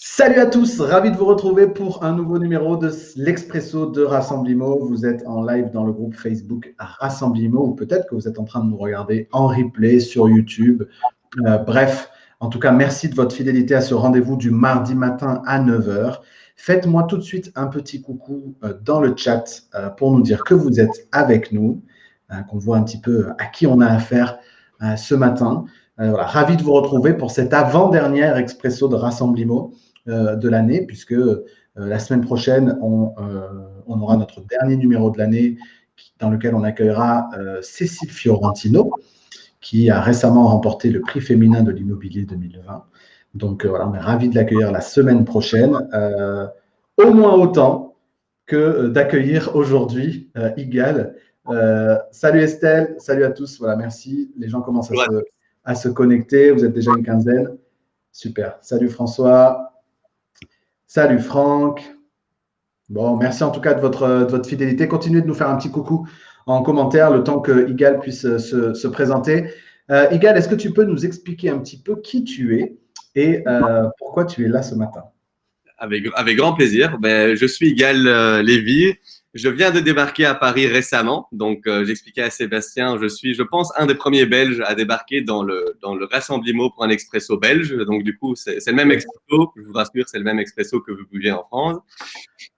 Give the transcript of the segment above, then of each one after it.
Salut à tous, ravi de vous retrouver pour un nouveau numéro de l'Expresso de Rassemblimo. Vous êtes en live dans le groupe Facebook Rassemblimo ou peut-être que vous êtes en train de nous regarder en replay sur YouTube. Bref, en tout cas, merci de votre fidélité à ce rendez-vous du mardi matin à 9 heures. Faites-moi tout de suite un petit coucou dans le chat pour nous dire que vous êtes avec nous, qu'on voit un petit peu à qui on a affaire ce matin. Voilà, ravi de vous retrouver pour cet avant-dernier Expresso de Rassemblimo de l'année, puisque la semaine prochaine, on aura notre dernier numéro de l'année dans lequel on accueillera Cécile Fiorentino, qui a récemment remporté le prix féminin de l'immobilier 2020. Donc voilà, on est ravis de l'accueillir la semaine prochaine, au moins autant que d'accueillir aujourd'hui Igal. Salut Estelle, salut à tous, voilà, merci. Les gens commencent à se connecter, vous êtes déjà une quinzaine. Super. Salut François. Salut Franck. Bon, merci en tout cas de votre fidélité. Continuez de nous faire un petit coucou en commentaire le temps que Igal puisse se présenter. Igal, est-ce que tu peux nous expliquer un petit peu qui tu es et pourquoi tu es là ce matin? Avec grand plaisir. Je suis Igal Lévy. Je viens de débarquer à Paris récemment. Donc, j'expliquais à Sébastien, je suis, je pense, un des premiers Belges à débarquer dans le Rassemblimo pour un expresso belge. Donc, du coup, c'est le même expresso. Je vous rassure, c'est le même expresso que vous buvez en France.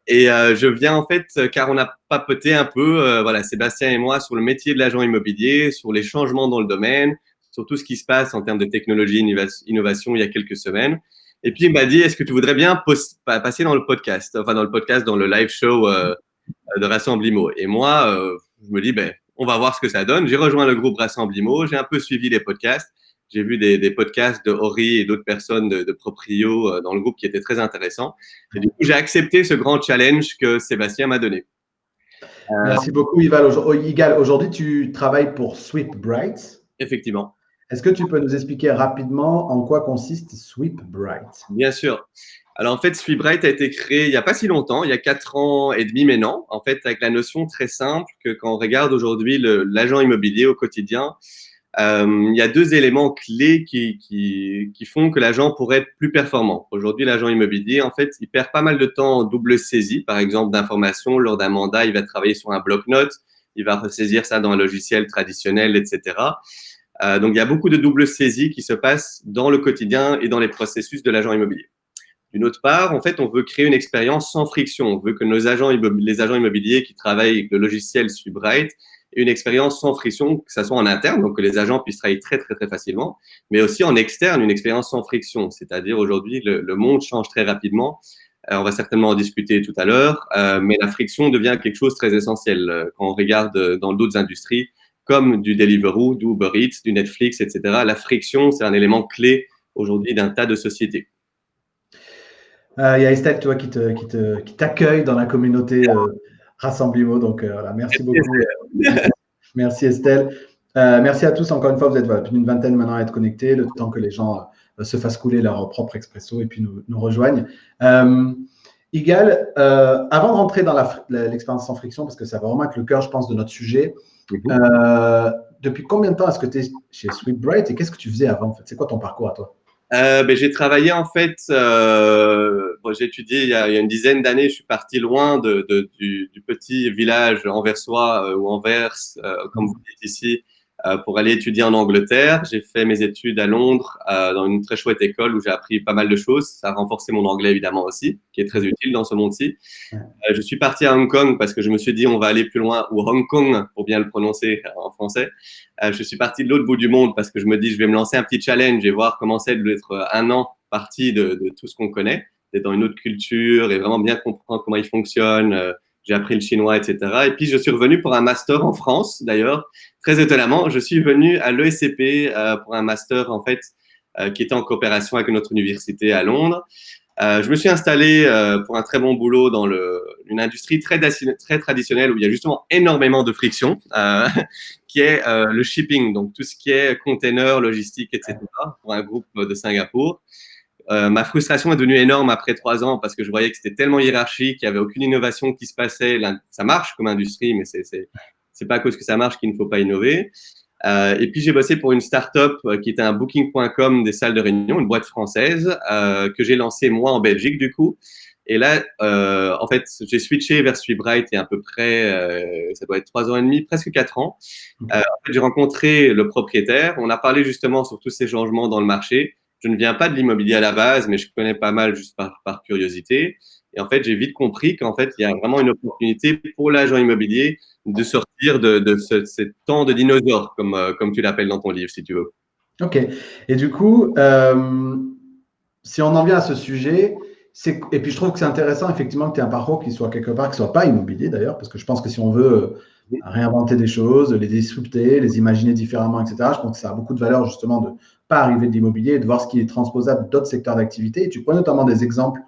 Et je viens en fait, car on a papoté un peu, voilà, Sébastien et moi, sur le métier de l'agent immobilier, sur les changements dans le domaine, sur tout ce qui se passe en termes de technologie, innovation il y a quelques semaines. Et puis il m'a dit, est-ce que tu voudrais bien passer dans le podcast, enfin dans le podcast, dans le live show de Rassemblimo. Et moi, je me dis, on va voir ce que ça donne. J'ai rejoint le groupe Rassemblimo, j'ai un peu suivi les podcasts. J'ai vu des podcasts de Ori et d'autres personnes de Proprio dans le groupe qui étaient très intéressants. Et du coup, j'ai accepté ce grand challenge que Sébastien m'a donné. Merci beaucoup, Igal. Aujourd'hui, tu travailles pour Sweetbright. Effectivement. Est-ce que tu peux nous expliquer rapidement en quoi consiste Sweetbright? Bien sûr. Alors en fait, Sweetbright a été créé il n'y a pas si longtemps, il y a 4 ans et demi maintenant, en fait, avec la notion très simple que quand on regarde aujourd'hui l'agent immobilier au quotidien, il y a 2 éléments clés qui font que l'agent pourrait être plus performant. Aujourd'hui, l'agent immobilier, en fait, il perd pas mal de temps en double saisie, par exemple, d'informations. Lors d'un mandat, il va travailler sur un bloc-notes, il va ressaisir ça dans un logiciel traditionnel, etc. Donc, il y a beaucoup de double saisie qui se passent dans le quotidien et dans les processus de l'agent immobilier. D'une autre part, en fait, on veut créer une expérience sans friction. On veut que les agents immobiliers qui travaillent avec le logiciel Sweetbright aient une expérience sans friction, que ce soit en interne, donc que les agents puissent travailler très, très, très facilement, mais aussi en externe, une expérience sans friction. C'est-à-dire, aujourd'hui, le monde change très rapidement. On va certainement en discuter tout à l'heure, mais la friction devient quelque chose de très essentiel. Quand on regarde dans d'autres industries, comme du Deliveroo, du Uber Eats, du Netflix, etc., la friction, c'est un élément clé aujourd'hui d'un tas de sociétés. Il y a Estelle, toi, qui t'accueille dans la communauté Rassemblimo. Donc, voilà, merci beaucoup. Merci Estelle. Merci à tous. Encore une fois, vous êtes plus d'une vingtaine maintenant à être connectés, le temps que les gens se fassent couler leur propre expresso et puis nous rejoignent. Igal, avant de rentrer dans l'expérience sans friction, parce que ça va vraiment être le cœur, je pense, de notre sujet, depuis combien de temps est-ce que tu es chez Sweetbright et qu'est-ce que tu faisais avant en fait? C'est quoi ton parcours à toi? J'ai travaillé en fait, j'ai étudié il y a une dizaine d'années, je suis parti loin du petit village anversois ou Anvers, comme vous dites ici, pour aller étudier en Angleterre. J'ai fait mes études à Londres dans une très chouette école où j'ai appris pas mal de choses. Ça a renforcé mon anglais évidemment aussi, qui est très utile dans ce monde-ci. Je suis parti à Hong Kong parce que je me suis dit on va aller plus loin, ou Hong Kong pour bien le prononcer en français. Je suis parti de l'autre bout du monde parce que je me dis je vais me lancer un petit challenge et voir comment c'est d'être un an parti de tout ce qu'on connaît, d'être dans une autre culture et vraiment bien comprendre comment il fonctionne. J'ai appris le chinois, etc. Et puis je suis revenu pour un master en France d'ailleurs. Très étonnamment, je suis venu à l'ESCP pour un master en fait qui était en coopération avec notre université à Londres. Je me suis installé pour un très bon boulot dans une industrie très traditionnelle où il y a justement énormément de friction, qui est le shipping, donc tout ce qui est container, logistique, etc. pour un groupe de Singapour. Ma frustration est devenue énorme après 3 ans parce que je voyais que c'était tellement hiérarchique, il n'y avait aucune innovation qui se passait. Ça marche comme industrie, mais c'est pas à cause que ça marche qu'il ne faut pas innover. Et puis, j'ai bossé pour une start-up qui était un booking.com des salles de réunion, une boîte française que j'ai lancée moi en Belgique du coup. Et là, en fait, j'ai switché vers SweetBright il y a à peu près, ça doit être 3 ans et demi, presque 4 ans. En fait, j'ai rencontré le propriétaire. On a parlé justement sur tous ces changements dans le marché. Je ne viens pas de l'immobilier à la base, mais je connais pas mal juste par curiosité. Et en fait, j'ai vite compris qu'en fait, il y a vraiment une opportunité pour l'agent immobilier de sortir de ce temps de dinosaure, comme tu l'appelles dans ton livre, si tu veux. Ok. Et du coup, si on en vient à ce sujet, et puis je trouve que c'est intéressant effectivement que tu aies un parcours qui soit quelque part, qui ne soit pas immobilier d'ailleurs, parce que je pense que si on veut réinventer des choses, les disrupter, les imaginer différemment, etc., je pense que ça a beaucoup de valeur justement de ne pas arriver de l'immobilier et de voir ce qui est transposable d'autres secteurs d'activité. Et tu prends notamment des exemples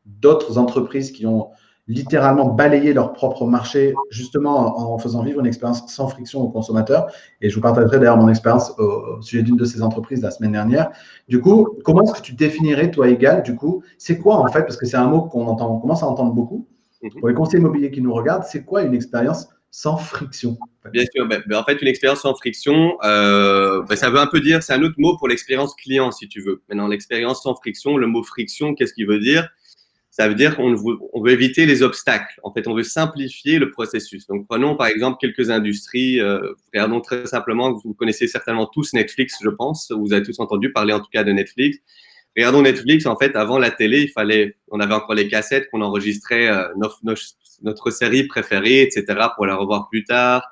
d'autres entreprises qui ont littéralement balayé leur propre marché justement en faisant vivre une expérience sans friction aux consommateurs. Et je vous partagerai d'ailleurs mon expérience au sujet d'une de ces entreprises la semaine dernière. Du coup, comment est-ce que tu définirais, toi, Egal, du coup, c'est quoi en fait, parce que c'est un mot qu'on entend, on commence à entendre beaucoup, pour les conseillers immobiliers qui nous regardent, c'est quoi une expérience sans friction? Bien sûr, en fait, une expérience sans friction, ça veut un peu dire, c'est un autre mot pour l'expérience client, si tu veux. Maintenant, l'expérience sans friction, le mot friction, qu'est-ce qu'il veut dire? Ça veut dire qu'on veut éviter les obstacles. En fait, on veut simplifier le processus. Donc, prenons par exemple quelques industries. Regardons très simplement, vous connaissez certainement tous Netflix, je pense. Vous avez tous entendu parler en tout cas de Netflix. Regardons Netflix. En fait, avant la télé, on avait encore les cassettes qu'on enregistrait notre série préférée, etc., pour la revoir plus tard.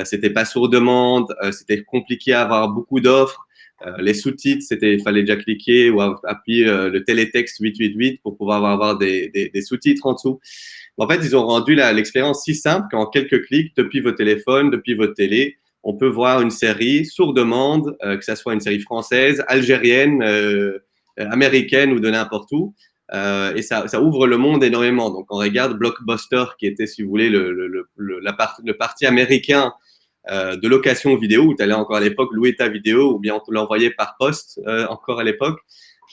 C'était pas sur demande. C'était compliqué à avoir beaucoup d'offres. Les sous-titres, il fallait déjà cliquer ou appuyer le télétexte 888 pour pouvoir avoir des sous-titres en dessous. En fait, ils ont rendu l'expérience si simple qu'en quelques clics, depuis vos téléphones, depuis votre télé, on peut voir une série sur demande, que ce soit une série française, algérienne, américaine ou de n'importe où. Et ça ouvre le monde énormément. Donc, on regarde Blockbuster, qui était, si vous voulez, le parti américain de location vidéo, où tu allais encore à l'époque louer ta vidéo, ou bien on te l'envoyait par poste encore à l'époque.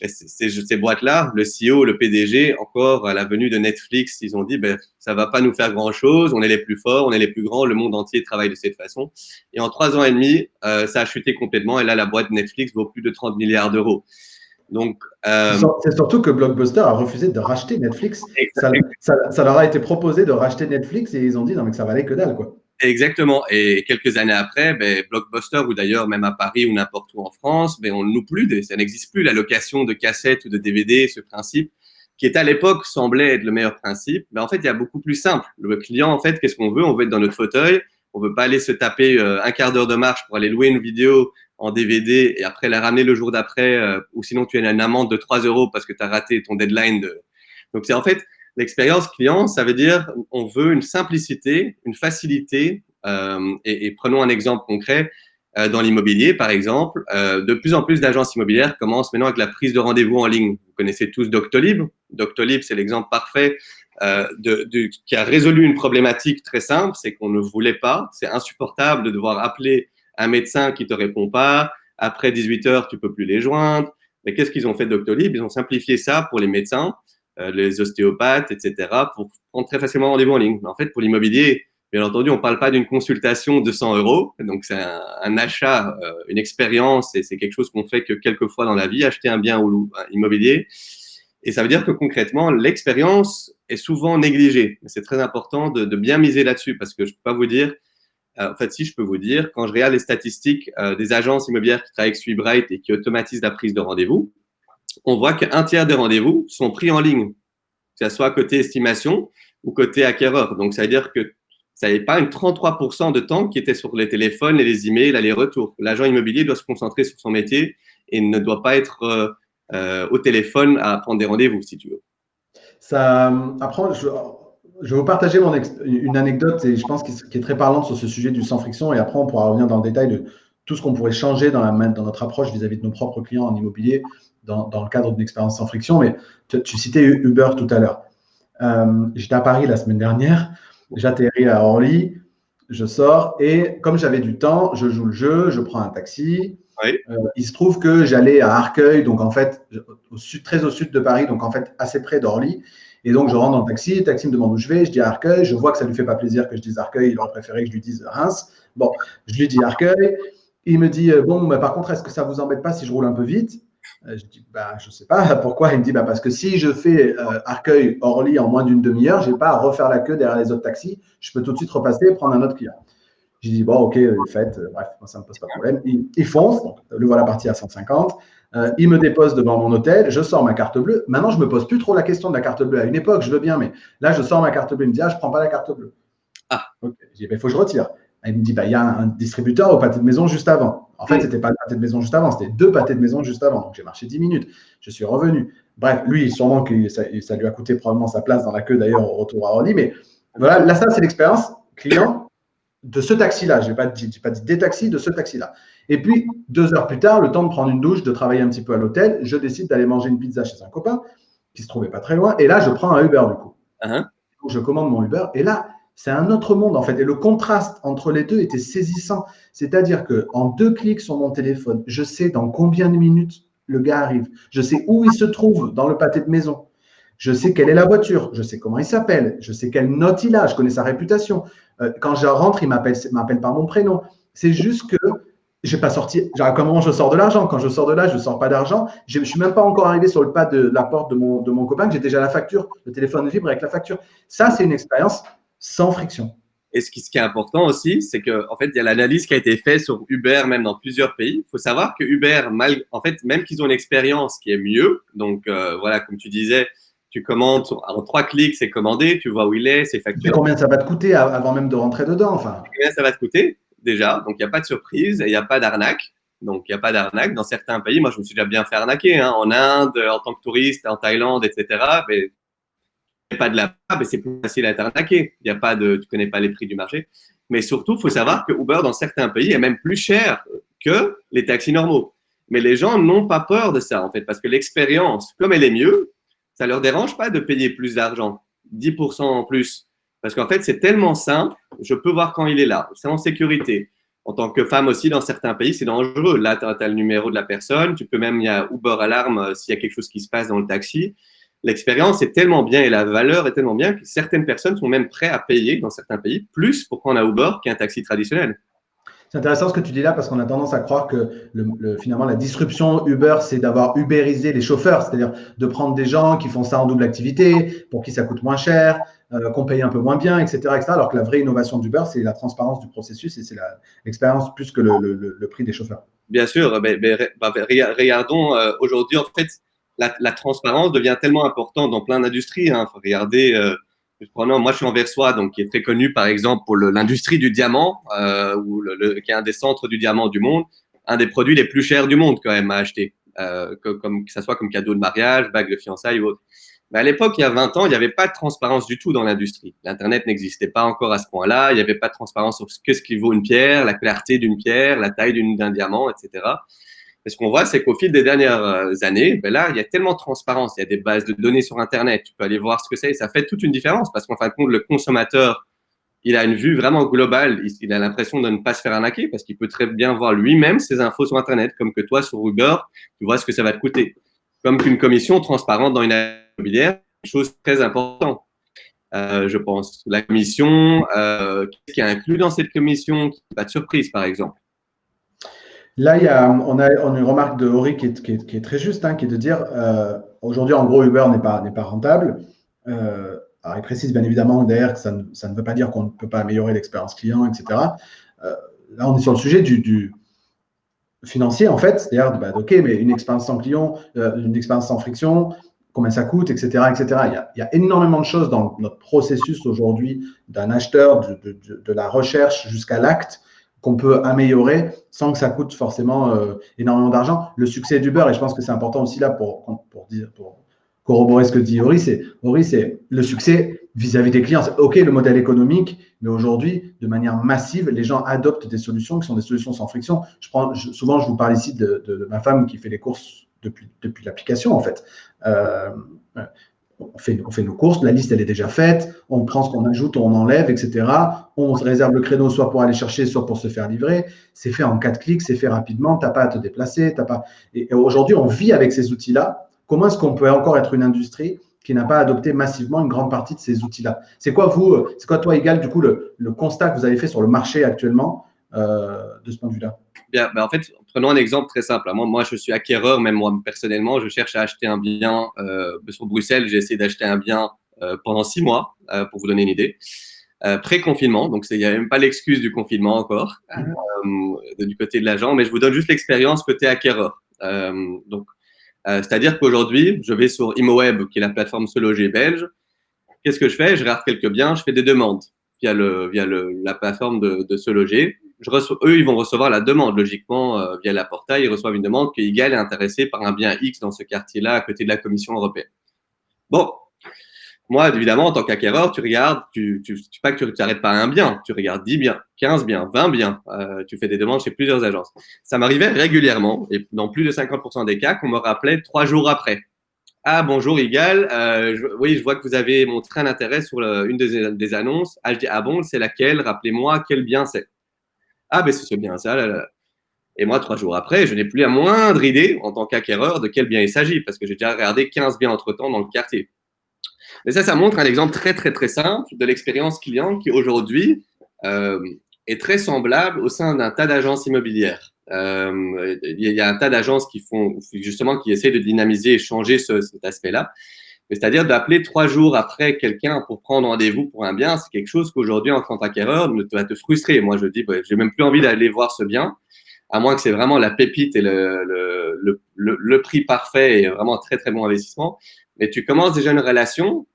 Ces boîtes-là, le CEO, le PDG, encore à la venue de Netflix, ils ont dit ça va pas nous faire grand-chose, on est les plus forts, on est les plus grands, le monde entier travaille de cette façon. Et en 3 ans et demi, ça a chuté complètement, et là, la boîte Netflix vaut plus de 30 milliards d'euros. Donc, c'est surtout que Blockbuster a refusé de racheter Netflix. Ça leur a été proposé de racheter Netflix et ils ont dit non mais que ça valait que dalle quoi. Exactement. Et quelques années après, Blockbuster, ou d'ailleurs même à Paris ou n'importe où en France, on ne loue plus, ça n'existe plus la location de cassettes ou de DVD, ce principe qui est à l'époque semblait être le meilleur principe. Mais en fait, il y a beaucoup plus simple. Le client, en fait, qu'est-ce qu'on veut? On veut être dans notre fauteuil. On veut pas aller se taper un quart d'heure de marche pour aller louer une vidéo en DVD et après la ramener le jour d'après, ou sinon tu as une amende de 3 euros parce que tu as raté ton deadline. Donc c'est en fait l'expérience client, ça veut dire on veut une simplicité, une facilité. Et prenons un exemple concret. Dans l'immobilier, par exemple, de plus en plus d'agences immobilières commencent maintenant avec la prise de rendez-vous en ligne. Vous connaissez tous Doctolib. Doctolib, c'est l'exemple parfait qui a résolu une problématique très simple, c'est qu'on ne voulait pas, c'est insupportable de devoir appeler un médecin qui ne te répond pas. Après 18 heures, tu ne peux plus les joindre. Mais qu'est-ce qu'ils ont fait Doctolib? Ils ont simplifié ça pour les médecins, les ostéopathes, etc., pour prendre très facilement rendez-vous en ligne. Mais en fait, pour l'immobilier, bien entendu, on ne parle pas d'une consultation de 100 euros. Donc, c'est un achat, une expérience, et c'est quelque chose qu'on fait que quelques fois dans la vie, acheter un bien immobilier. Et ça veut dire que concrètement, l'expérience est souvent négligée. C'est très important de bien miser là-dessus parce que je ne peux pas vous dire, en fait, si je peux vous dire, quand je regarde les statistiques des agences immobilières qui travaillent avec SweetBright et qui automatisent la prise de rendez-vous, on voit qu'un tiers des rendez-vous sont pris en ligne, que ce soit côté estimation ou côté acquéreur. Donc, ça veut dire que ça n'est pas une 33% de temps qui était sur les téléphones et les emails, aller-retour. L'agent immobilier doit se concentrer sur son métier et ne doit pas être au téléphone à prendre des rendez-vous, si tu veux. Après, je vais vous partager une anecdote et je pense qui est très parlante sur ce sujet du sans friction et après on pourra revenir dans le détail de tout ce qu'on pourrait changer dans notre approche vis-à-vis de nos propres clients en immobilier dans le cadre d'une expérience sans friction. Mais tu citais Uber tout à l'heure. J'étais à Paris la semaine dernière, j'atterris à Orly, je sors et comme j'avais du temps, je joue le jeu, je prends un taxi. Oui. Il se trouve que j'allais à Arcueil, donc en fait, très au sud de Paris, donc en fait assez près d'Orly. Et donc, je rentre dans le taxi me demande où je vais, je dis Arcueil, je vois que ça ne lui fait pas plaisir que je dise Arcueil, il aurait préféré que je lui dise Reims. Bon, je lui dis Arcueil, Il me dit, bon, bah, par contre, est-ce que ça vous embête pas si je roule un peu vite? Je dis, bah, je sais pas pourquoi. Il me dit, bah, parce que si je fais Arcueil-Orly en moins d'une demi-heure, je n'ai pas à refaire la queue derrière les autres taxis. Je peux tout de suite repasser et prendre un autre client. J'ai dit, bon, ok, faites, bref, moi, ça ne me pose pas de problème. Il fonce, donc, le voilà parti à 150. Il me dépose devant mon hôtel, je sors ma carte bleue. Maintenant, je ne me pose plus trop la question de la carte bleue. À une époque, je veux bien, mais là, je sors ma carte bleue. Il me dit, ah, je ne prends pas la carte bleue. Ah, ok. Je dis, il faut que je retire. Il me dit, bah, il y a un distributeur au pâté de maison juste avant. En fait, ce n'était pas le pâté de maison juste avant, c'était 2 pâtés de maison juste avant. Donc, j'ai marché 10 minutes. Je suis revenu. Bref, lui, sûrement que ça lui a coûté probablement sa place dans la queue d'ailleurs au retour à Orly. Mais voilà, là, ça, c'est l'expérience client de ce taxi-là. Je n'ai pas dit des taxis, de ce taxi-là. Et puis, 2 heures plus tard, le temps de prendre une douche, de travailler un petit peu à l'hôtel, je décide d'aller manger une pizza chez un copain qui se trouvait pas très loin. Et là, je prends un Uber du coup. Donc, je commande mon Uber. Et là, c'est un autre monde en fait. Et le contraste entre les deux était saisissant. C'est-à-dire qu'en 2 clics sur mon téléphone, je sais dans combien de minutes le gars arrive. Je sais où il se trouve dans le pâté de maison. Je sais quelle est la voiture. Je sais comment il s'appelle. Je sais quelle note il a. Je connais sa réputation. Quand je rentre, il m'appelle par mon prénom. C'est juste que je n'ai pas sorti. Comment je sors de l'argent? Quand je sors de là, je ne sors pas d'argent. Je ne suis même pas encore arrivé sur le pas de la porte de mon copain, que j'ai déjà la facture. Le téléphone vibre avec la facture. Ça, c'est une expérience sans friction. Et ce qui est important aussi, c'est qu'en fait, il y a l'analyse qui a été faite sur Uber, même dans plusieurs pays. Il faut savoir que Uber, en fait, même qu'ils ont une expérience qui est mieux, donc voilà, comme tu disais, tu commandes en 3 clics, c'est commandé, tu vois où il est, c'est facturé. Combien ça va te coûter avant même de rentrer dedans, enfin. Combien ça va te coûter déjà? Donc il n'y a pas de surprise et il n'y a pas d'arnaque. Donc il n'y a pas d'arnaque dans certains pays. Moi, je me suis déjà bien fait arnaquer en Inde, en tant que touriste, en Thaïlande, etc. Mais pas de la part, mais c'est plus facile à être arnaqué. Il y a pas de, tu connais pas les prix du marché. Mais surtout, il faut savoir que Uber, dans certains pays, est même plus cher que les taxis normaux. Mais les gens n'ont pas peur de ça, en fait, parce que l'expérience, comme elle est mieux, ça leur dérange pas de payer plus d'argent, 10% en plus. Parce qu'en fait, c'est tellement simple, je peux voir quand il est là, c'est en sécurité. En tant que femme aussi, dans certains pays, c'est dangereux. Là, tu as le numéro de la personne, tu peux même, il y a Uber Alarme s'il y a quelque chose qui se passe dans le taxi. L'expérience est tellement bien et la valeur est tellement bien que certaines personnes sont même prêtes à payer dans certains pays plus pour prendre un Uber qu'un taxi traditionnel. C'est intéressant ce que tu dis là parce qu'on a tendance à croire que finalement la disruption Uber, c'est d'avoir ubérisé les chauffeurs, c'est-à-dire de prendre des gens qui font ça en double activité, pour qui ça coûte moins cher, qu'on paye un peu moins bien, etc., etc. Alors que la vraie innovation d'Uber, c'est la transparence du processus et c'est l'expérience plus que le prix des chauffeurs. Bien sûr, regardons aujourd'hui, en fait, la transparence devient tellement importante dans plein d'industries. Hein. Faut regarder, moi je suis anversois, donc qui est très connu par exemple pour l'industrie du diamant, qui est un des centres du diamant du monde, un des produits les plus chers du monde quand même à acheter, que ça soit comme cadeau de mariage, bague de fiançailles ou autre. Mais à l'époque, il y a 20 ans, il n'y avait pas de transparence du tout dans l'industrie. L'Internet n'existait pas encore à ce point-là. Il n'y avait pas de transparence sur ce qui vaut une pierre, la clarté d'une pierre, la taille d'un diamant, etc. Et ce qu'on voit, c'est qu'au fil des dernières années, ben là, il y a tellement de transparence. Il y a des bases de données sur Internet. Tu peux aller voir ce que c'est et ça fait toute une différence parce qu'en fin de compte, le consommateur, il a une vue vraiment globale. Il a l'impression de ne pas se faire arnaquer parce qu'il peut très bien voir lui-même ses infos sur Internet, comme que toi, sur Uber, tu vois ce que ça va te coûter. Comme qu'une commission transparente dans une immobilière, chose très importante, je pense. La commission, qu'est-ce qui est inclus dans cette commission? Pas de surprise, par exemple. Là, on a une remarque de Ori qui est très juste, hein, qui est de dire aujourd'hui, en gros, Uber n'est pas rentable. Alors, il précise bien évidemment derrière que ça ne veut pas dire qu'on ne peut pas améliorer l'expérience client, etc. Là, on est sur le sujet du financier, en fait, c'est-à-dire, OK, mais une expérience sans client, une expérience sans friction, combien ça coûte, etc., etc. Il y a énormément de choses dans notre processus aujourd'hui d'un acheteur, de la recherche jusqu'à l'acte, qu'on peut améliorer sans que ça coûte forcément énormément d'argent. Le succès d'Uber, et je pense que c'est important aussi là pour corroborer ce que dit Ori, c'est le succès vis-à-vis des clients. C'est OK le modèle économique, mais aujourd'hui, de manière massive, les gens adoptent des solutions qui sont des solutions sans friction. Souvent, je vous parle ici de ma femme qui fait les courses depuis l'application, en fait. On fait nos courses, la liste elle est déjà faite, on prend ce qu'on ajoute, on enlève, etc. On réserve le créneau soit pour aller chercher, soit pour se faire livrer. C'est fait en 4 clics, c'est fait rapidement, tu n'as pas à te déplacer. Et aujourd'hui, on vit avec ces outils-là. Comment est-ce qu'on peut encore être une industrie qui n'a pas adopté massivement une grande partie de ces outils-là? C'est quoi, toi, Igal, du coup, le constat que vous avez fait sur le marché actuellement de ce point de vue-là? Bien, en fait, prenons un exemple très simple. Moi, je suis acquéreur, même moi personnellement, je cherche à acheter un bien sur Bruxelles. J'ai essayé d'acheter un bien pendant 6 mois, pour vous donner une idée. Pré-confinement, donc il n'y a même pas l'excuse du confinement encore du côté de l'agent, mais je vous donne juste l'expérience côté acquéreur. C'est-à-dire qu'aujourd'hui, je vais sur ImoWeb, qui est la plateforme Se Loger belge. Qu'est-ce que je fais? Je regarde quelques biens, je fais des demandes via la plateforme de Se Loger. Eux, ils vont recevoir la demande, logiquement, via la portail. Ils reçoivent une demande que Igal est intéressé par un bien X dans ce quartier-là, à côté de la Commission européenne. Bon, moi, évidemment, en tant qu'acquéreur, tu regardes, pas que tu t'arrêtes pas à un bien, tu regardes 10 biens, 15 biens, 20 biens, tu fais des demandes chez plusieurs agences. Ça m'arrivait régulièrement, et dans plus de 50% des cas, qu'on me rappelait 3 jours après. Ah, bonjour, Igal, oui, je vois que vous avez montré un intérêt sur une des annonces. Ah, je dis, ah bon, c'est laquelle? Rappelez-moi quel bien c'est. Ah, ben c'est ce bien, ça, là, là. Et moi, 3 jours après, je n'ai plus la moindre idée, en tant qu'acquéreur, de quel bien il s'agit, parce que j'ai déjà regardé 15 biens entre-temps dans le quartier. Mais ça montre un exemple très, très, très simple de l'expérience client qui, aujourd'hui, est très semblable au sein d'un tas d'agences immobilières. Il y a un tas d'agences qui essaient de dynamiser et changer cet aspect-là. C'est-à-dire d'appeler 3 jours après quelqu'un pour prendre rendez-vous pour un bien, c'est quelque chose qu'aujourd'hui, en tant qu'acquéreur, va te frustrer. Moi, je dis, j'ai même plus envie d'aller voir ce bien, à moins que c'est vraiment la pépite et le prix parfait et vraiment très, très bon investissement. Mais tu commences déjà une relation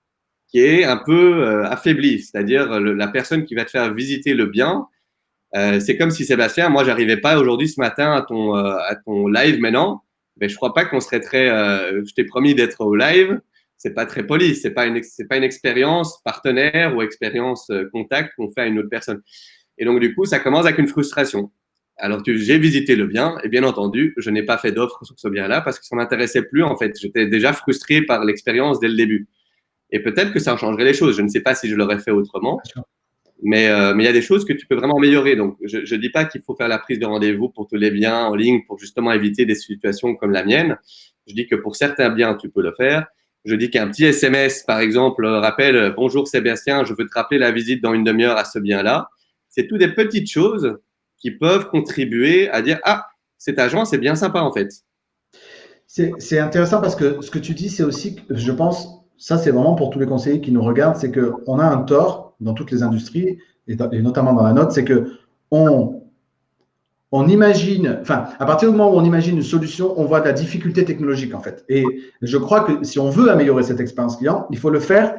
qui est un peu affaiblie. C'est-à-dire, la personne qui va te faire visiter le bien, c'est comme si Sébastien, moi, j'arrivais pas aujourd'hui ce matin à ton live maintenant, mais je crois pas qu'on serait je t'ai promis d'être au live. C'est pas très poli. C'est pas une expérience partenaire ou expérience contact qu'on fait à une autre personne. Et donc, du coup, ça commence avec une frustration. Alors, j'ai visité le bien et bien entendu, je n'ai pas fait d'offre sur ce bien-là parce que ça m'intéressait plus, en fait. J'étais déjà frustré par l'expérience dès le début. Et peut-être que ça changerait les choses. Je ne sais pas si je l'aurais fait autrement. Mais il y a des choses que tu peux vraiment améliorer. Donc, je ne dis pas qu'il faut faire la prise de rendez-vous pour tous les biens en ligne pour justement éviter des situations comme la mienne. Je dis que pour certains biens, tu peux le faire. Je dis qu'un petit SMS, par exemple, rappelle « Bonjour Sébastien, je veux te rappeler la visite dans une demi-heure à ce bien-là ». C'est toutes des petites choses qui peuvent contribuer à dire « Ah, cet agent, c'est bien sympa en fait ». C'est intéressant parce que ce que tu dis, c'est aussi, je pense, ça c'est vraiment pour tous les conseillers qui nous regardent, c'est qu'on a un tort dans toutes les industries, et notamment dans la nôtre, c'est que on imagine, enfin, à partir du moment où on imagine une solution, on voit de la difficulté technologique en fait. Et je crois que si on veut améliorer cette expérience client, il faut le faire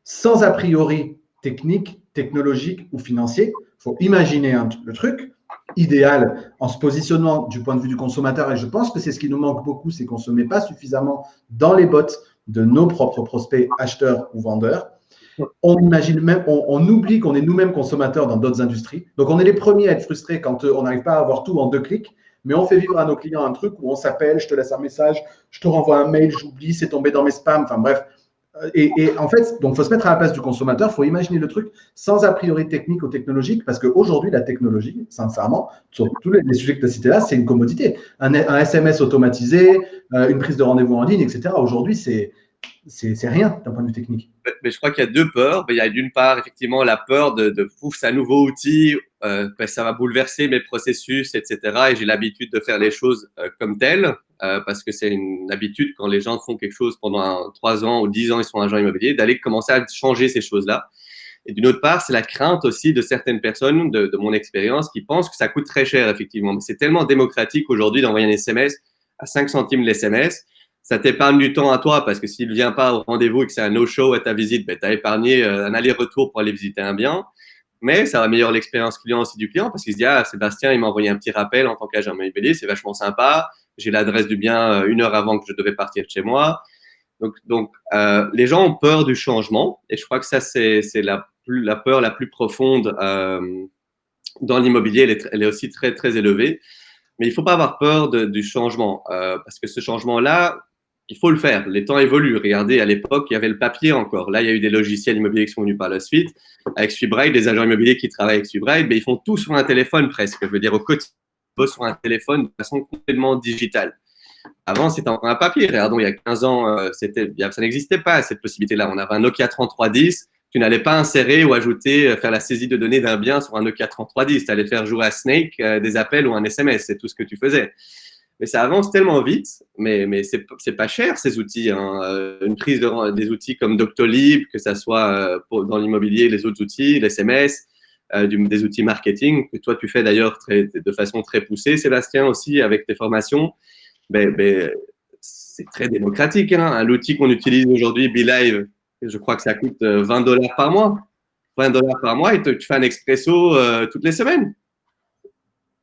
sans a priori technique, technologique ou financier. Il faut imaginer le truc idéal en se positionnant du point de vue du consommateur. Et je pense que c'est ce qui nous manque beaucoup, c'est qu'on ne se met pas suffisamment dans les bottes de nos propres prospects, acheteurs ou vendeurs. On imagine même, on oublie qu'on est nous-mêmes consommateurs dans d'autres industries. Donc, on est les premiers à être frustrés quand on n'arrive pas à avoir tout en 2 clics. Mais on fait vivre à nos clients un truc où on s'appelle, je te laisse un message, je te renvoie un mail, j'oublie, c'est tombé dans mes spams. Enfin bref. Et en fait, donc, il faut se mettre à la place du consommateur, il faut imaginer le truc sans a priori technique ou technologique, parce qu'aujourd'hui, la technologie, sincèrement, sur tous les sujets que tu as cités là, c'est une commodité. Un SMS automatisé, une prise de rendez-vous en ligne, etc. Aujourd'hui, c'est rien d'un point de vue technique. Mais je crois qu'il y a 2 peurs. Il y a d'une part, effectivement, la peur de ouf, c'est un nouveau outil, ça va bouleverser mes processus, etc. Et j'ai l'habitude de faire les choses comme telles, parce que c'est une habitude quand les gens font quelque chose pendant 3 ans ou 10 ans, ils sont agents immobiliers, d'aller commencer à changer ces choses-là. Et d'une autre part, c'est la crainte aussi de certaines personnes, de mon expérience, qui pensent que ça coûte très cher, effectivement. Mais c'est tellement démocratique aujourd'hui d'envoyer un SMS à 5 centimes l'SMS. Ça t'épargne du temps à toi parce que s'il ne vient pas au rendez-vous et que c'est un no-show à ta visite, ben, tu as épargné un aller-retour pour aller visiter un bien. Mais ça améliore l'expérience client aussi du client parce qu'il se dit « Ah, Sébastien, il m'a envoyé un petit rappel en tant qu'agent immobilier, c'est vachement sympa. J'ai l'adresse du bien 1 heure avant que je devais partir de chez moi. » Donc les gens ont peur du changement et je crois que ça, c'est la peur la plus profonde dans l'immobilier. Elle est aussi très, très élevée. Mais il ne faut pas avoir peur du changement parce que ce changement-là, il faut le faire. Les temps évoluent. Regardez, à l'époque, il y avait le papier encore. Là, il y a eu des logiciels immobiliers qui sont venus par la suite. Avec Subride, les agents immobiliers qui travaillent avec Subride, ils font tout sur un téléphone presque. Je veux dire, au quotidien, ils bossent sur un téléphone de façon complètement digitale. Avant, c'était encore un papier. Regardons, il y a 15 ans, ça n'existait pas, cette possibilité-là. On avait un Nokia 3310. tu n'allais pas insérer ou ajouter, faire la saisie de données d'un bien sur un E43310. Tu allais faire jouer à Snake des appels ou un SMS, c'est tout ce que tu faisais. Mais ça avance tellement vite, mais c'est pas cher ces outils. Hein. Une prise des outils comme Doctolib, que ça soit dans l'immobilier, les autres outils, l'SMS, des outils marketing, que toi tu fais d'ailleurs de façon très poussée, Sébastien, aussi avec tes formations. C'est très démocratique. Hein. L'outil qu'on utilise aujourd'hui, BeLive, je crois que ça coûte $20 par mois. $20 par mois et tu fais un expresso toutes les semaines.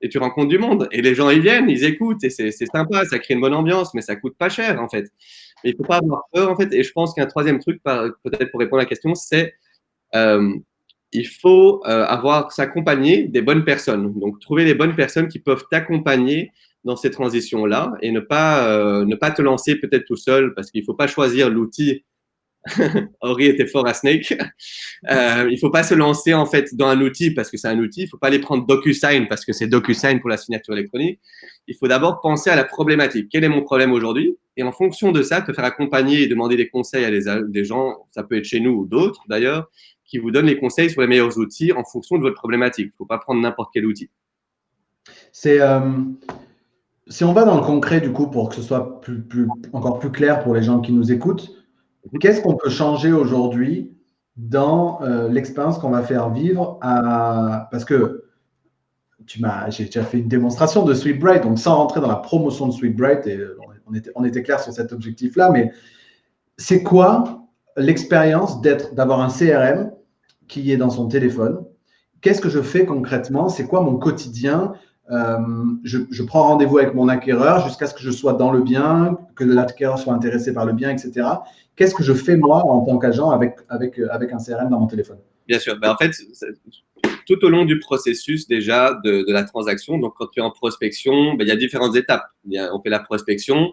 Et tu rencontres du monde. Et les gens, ils viennent, ils écoutent. Et c'est sympa, ça crée une bonne ambiance, mais ça coûte pas cher, en fait. Mais il ne faut pas avoir peur, en fait. Et je pense qu'un troisième truc, peut-être pour répondre à la question, c'est il faut s'accompagner des bonnes personnes. Donc, trouver les bonnes personnes qui peuvent t'accompagner dans ces transitions-là et ne pas te lancer peut-être tout seul parce qu'il ne faut pas choisir l'outil. Henri était fort à Snake. Il ne faut pas se lancer en fait dans un outil parce que c'est un outil. Il ne faut pas aller prendre DocuSign parce que c'est DocuSign pour la signature électronique. Il faut d'abord penser à la problématique. Quel est mon problème aujourd'hui? Et en fonction de ça, te faire accompagner et demander des conseils à des gens, ça peut être chez nous ou d'autres d'ailleurs, qui vous donnent les conseils sur les meilleurs outils en fonction de votre problématique. Il ne faut pas prendre n'importe quel outil. Si on va dans le concret du coup pour que ce soit encore plus clair pour les gens qui nous écoutent, qu'est-ce qu'on peut changer aujourd'hui dans l'expérience qu'on va faire vivre parce que j'ai déjà fait une démonstration de SweetBright, donc sans rentrer dans la promotion de SweetBright, et on était clair sur cet objectif-là, mais c'est quoi l'expérience d'avoir un CRM qui est dans son téléphone? Qu'est-ce que je fais concrètement? C'est quoi mon quotidien? Je prends rendez-vous avec mon acquéreur jusqu'à ce que je sois dans le bien, que l'acquéreur soit intéressé par le bien, etc. Qu'est-ce que je fais moi en tant qu'agent avec un CRM dans mon téléphone? Bien sûr. En fait, tout au long du processus déjà de la transaction, donc quand tu es en prospection, il y a différentes étapes. On fait la prospection,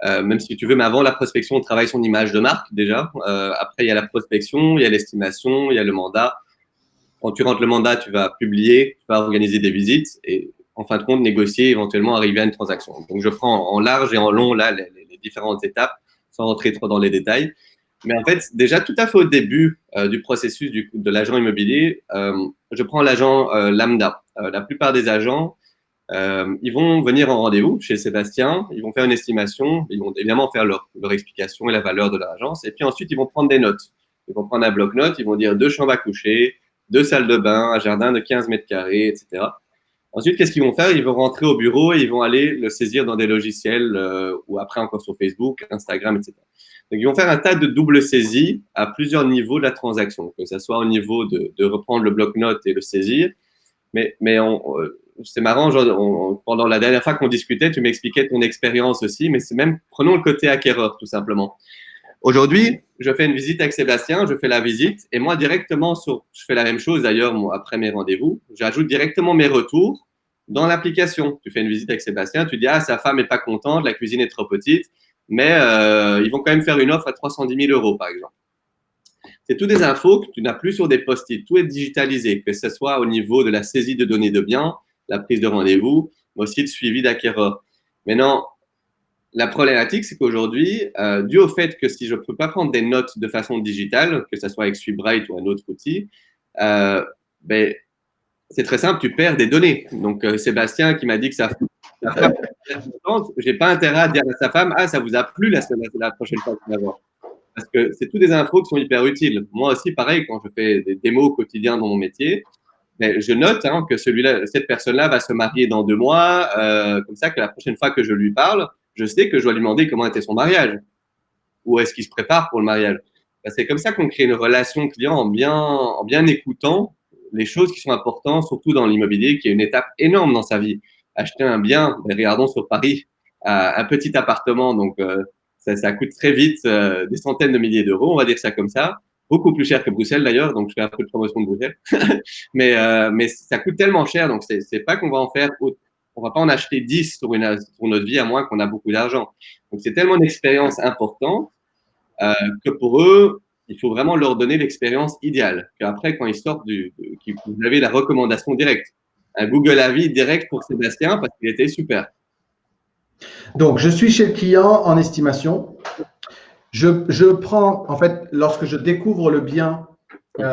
même si tu veux, mais avant la prospection, on travaille son image de marque déjà. Après, il y a la prospection, il y a l'estimation, il y a le mandat. Quand tu rentres le mandat, tu vas publier, tu vas organiser des visites et en fin de compte, négocier, éventuellement arriver à une transaction. Donc, je prends en large et en long là les différentes étapes sans rentrer trop dans les détails. Mais en fait, déjà tout à fait au début du processus de l'agent immobilier, je prends l'agent lambda. La plupart des agents, ils vont venir en rendez-vous chez Sébastien, ils vont faire une estimation, ils vont évidemment faire leur explication et la valeur de leur agence, et puis ensuite, ils vont prendre des notes. Ils vont prendre un bloc-notes, ils vont dire 2 chambres à coucher, 2 salles de bain, un jardin de 15 mètres carrés, etc. Ensuite, qu'est-ce qu'ils vont faire? Ils vont rentrer au bureau et ils vont aller le saisir dans des logiciels ou après encore sur Facebook, Instagram, etc. Donc, ils vont faire un tas de double saisies à plusieurs niveaux de la transaction, que ce soit au niveau de reprendre le bloc-notes et le saisir. Mais c'est marrant, pendant la dernière fois qu'on discutait, tu m'expliquais ton expérience aussi, mais c'est même, prenons le côté acquéreur tout simplement. Aujourd'hui, je fais une visite avec Sébastien, je fais la visite et moi directement, je fais la même chose d'ailleurs après mes rendez-vous, j'ajoute directement mes retours dans l'application. Tu fais une visite avec Sébastien, tu dis « Ah, sa femme n'est pas contente, la cuisine est trop petite, mais ils vont quand même faire une offre à 310 000 € par exemple. » C'est toutes des infos que tu n'as plus sur des post-it, tout est digitalisé, que ce soit au niveau de la saisie de données de biens, la prise de rendez-vous, mais aussi le suivi d'acquéreur. Maintenant, la problématique, c'est qu'aujourd'hui, dû au fait que si je ne peux pas prendre des notes de façon digitale, que ce soit avec SweetBright ou un autre outil, c'est très simple, tu perds des données. Donc, Sébastien qui m'a dit que sa femme est contente, je n'ai pas intérêt à dire à sa femme « Ah, ça vous a plu la prochaine fois que tu vas voir ». Parce que c'est toutes des infos qui sont hyper utiles. Moi aussi, pareil, quand je fais des démos au quotidien dans mon métier, je note que cette personne-là va se marier dans 2 mois, comme ça que la prochaine fois que je lui parle, je sais que je dois lui demander comment était son mariage. Ou est-ce qu'il se prépare pour le mariage. C'est comme ça qu'on crée une relation client en bien écoutant les choses qui sont importantes, surtout dans l'immobilier, qui est une étape énorme dans sa vie. Acheter un bien, regardons sur Paris, un petit appartement, donc ça coûte très vite des centaines de milliers d'euros, on va dire ça comme ça. Beaucoup plus cher que Bruxelles d'ailleurs, donc je fais un peu de promotion de Bruxelles. mais ça coûte tellement cher, donc c'est pas qu'on va en faire autre. On va pas en acheter 10 sur notre vie, à moins qu'on a beaucoup d'argent. Donc, c'est tellement une expérience importante que pour eux, il faut vraiment leur donner l'expérience idéale. Qu'après, quand ils sortent vous avez la recommandation directe. Un Google Avis direct pour Sébastien parce qu'il était super. Donc, je suis chez le client en estimation. Je prends, en fait, lorsque je découvre le bien,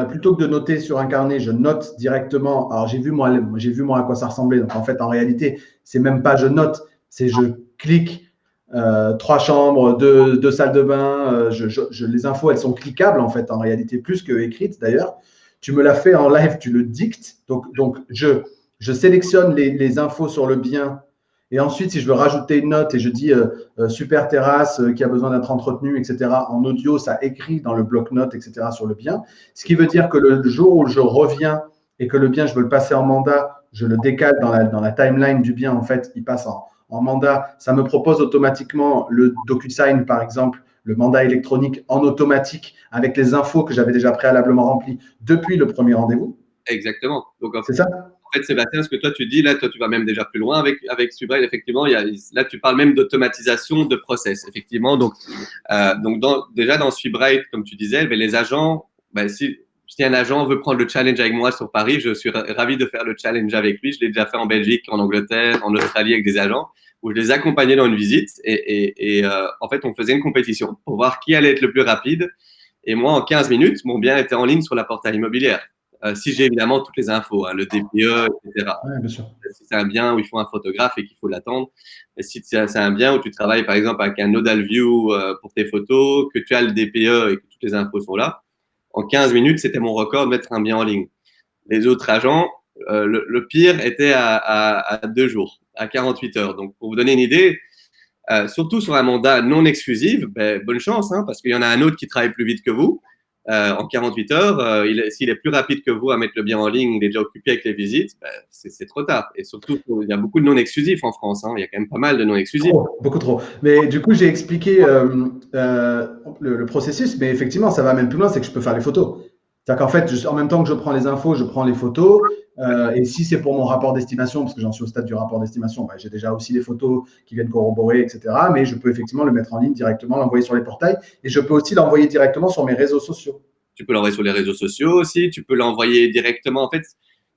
Plutôt que de noter sur un carnet, je note directement. Alors, j'ai vu moi à quoi ça ressemblait. Donc, en fait, en réalité, c'est même pas je note, c'est je clique 3 chambres, deux salles de bain. Les infos, elles sont cliquables en fait, en réalité, plus que écrites d'ailleurs. Tu me l'as fait en live, tu le dictes. Donc je sélectionne les infos sur le bien. Et ensuite, si je veux rajouter une note et je dis super terrasse qui a besoin d'être entretenue, etc., en audio, ça écrit dans le bloc-notes, etc., sur le bien. Ce qui veut dire que le jour où je reviens et que le bien, je veux le passer en mandat, je le décale dans la timeline du bien, en fait, il passe en mandat. Ça me propose automatiquement le DocuSign, par exemple, le mandat électronique en automatique avec les infos que j'avais déjà préalablement remplies depuis le premier rendez-vous. Exactement. Donc, C'est ça? en fait, Sébastien, ce que toi tu dis, là, toi tu vas même déjà plus loin avec Subrail, effectivement, là tu parles même d'automatisation de process, effectivement. Donc déjà dans Subrail, comme tu disais, ben, les agents, ben, si un agent veut prendre le challenge avec moi sur Paris, je suis ravi de faire le challenge avec lui. Je l'ai déjà fait en Belgique, en Angleterre, en Australie avec des agents, où je les accompagnais dans une visite et en fait, on faisait une compétition pour voir qui allait être le plus rapide. Et moi, en 15 minutes, mon bien était en ligne sur la portail immobilière. Si j'ai évidemment toutes les infos, hein, le DPE, etc. Oui, bien sûr. Si c'est un bien où il faut un photographe et qu'il faut l'attendre, et si c'est un bien où tu travailles par exemple avec un nodal view pour tes photos, que tu as le DPE et que toutes les infos sont là, en 15 minutes, c'était mon record de mettre un bien en ligne. Les autres agents, le pire était à 2 jours, à 48 heures. Donc, pour vous donner une idée, surtout sur un mandat non exclusif, ben, bonne chance, hein, parce qu'il y en a un autre qui travaille plus vite que vous. En 48 heures, s'il est plus rapide que vous à mettre le bien en ligne, il est déjà occupé avec les visites, ben, c'est trop tard. Et surtout, il y a beaucoup de non-exclusifs en France. Hein. Il y a quand même pas mal de non-exclusifs. Trop, beaucoup trop. Mais du coup, j'ai expliqué le processus, mais effectivement, ça va même plus loin, c'est que je peux faire les photos. C'est-à-dire qu'en fait, en même temps que je prends les infos, je prends les photos. Et si c'est pour mon rapport d'estimation, parce que j'en suis au stade du rapport d'estimation, bah, j'ai déjà aussi les photos qui viennent corroborer, etc. Mais je peux effectivement le mettre en ligne directement, l'envoyer sur les portails. Et je peux aussi l'envoyer directement sur mes réseaux sociaux. Tu peux l'envoyer sur les réseaux sociaux aussi, tu peux l'envoyer directement. En fait,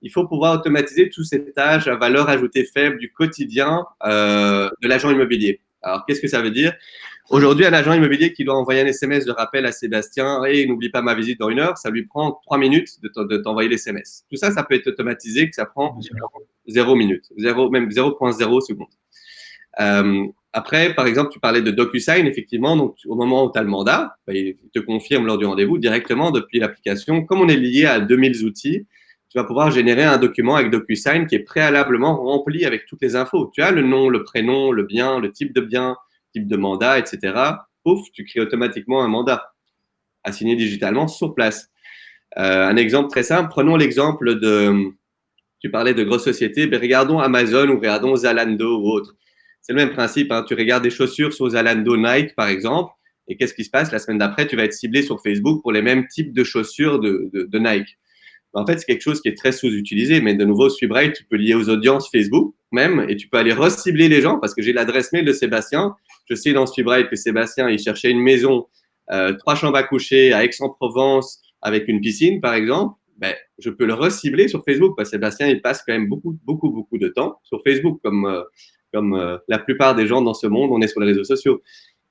il faut pouvoir automatiser tous ces tâches à valeur ajoutée faible du quotidien de l'agent immobilier. Alors, qu'est-ce que ça veut dire? Aujourd'hui, un agent immobilier qui doit envoyer un SMS de rappel à Sébastien et n'oublie pas ma visite dans 1 heure, ça lui prend 3 minutes de t'envoyer l'SMS. Tout ça, ça peut être automatisé, que ça prend 0 minutes, même 0,0 secondes. Après, par exemple, tu parlais de DocuSign, effectivement, donc au moment où tu as le mandat, bah, il te confirme lors du rendez-vous directement depuis l'application. Comme on est lié à 2000 outils, tu vas pouvoir générer un document avec DocuSign qui est préalablement rempli avec toutes les infos. Tu as le nom, le prénom, le bien, le type de mandat, etc. Pouf, tu crées automatiquement un mandat à signer digitalement sur place. Un exemple très simple, prenons l'exemple tu parlais de grosses sociétés, mais regardons Amazon ou regardons Zalando ou autre. C'est le même principe. Hein. Tu regardes des chaussures sur Zalando Nike, par exemple, et qu'est-ce qui se passe? La semaine d'après, tu vas être ciblé sur Facebook pour les mêmes types de chaussures de Nike. En fait, c'est quelque chose qui est très sous-utilisé, mais de nouveau, Subrail, tu peux lier aux audiences Facebook même, et tu peux aller recibler les gens, parce que j'ai l'adresse mail de Sébastien. Je sais dans Subrail que Sébastien, il cherchait une maison, 3 chambres à coucher à Aix-en-Provence, avec une piscine, par exemple. Ben, je peux le recibler sur Facebook, parce que Sébastien, il passe quand même beaucoup, beaucoup, beaucoup de temps sur Facebook, comme la plupart des gens dans ce monde, on est sur les réseaux sociaux.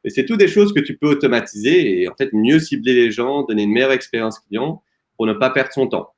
Et c'est tout des choses que tu peux automatiser et en fait mieux cibler les gens, donner une meilleure expérience client pour ne pas perdre son temps.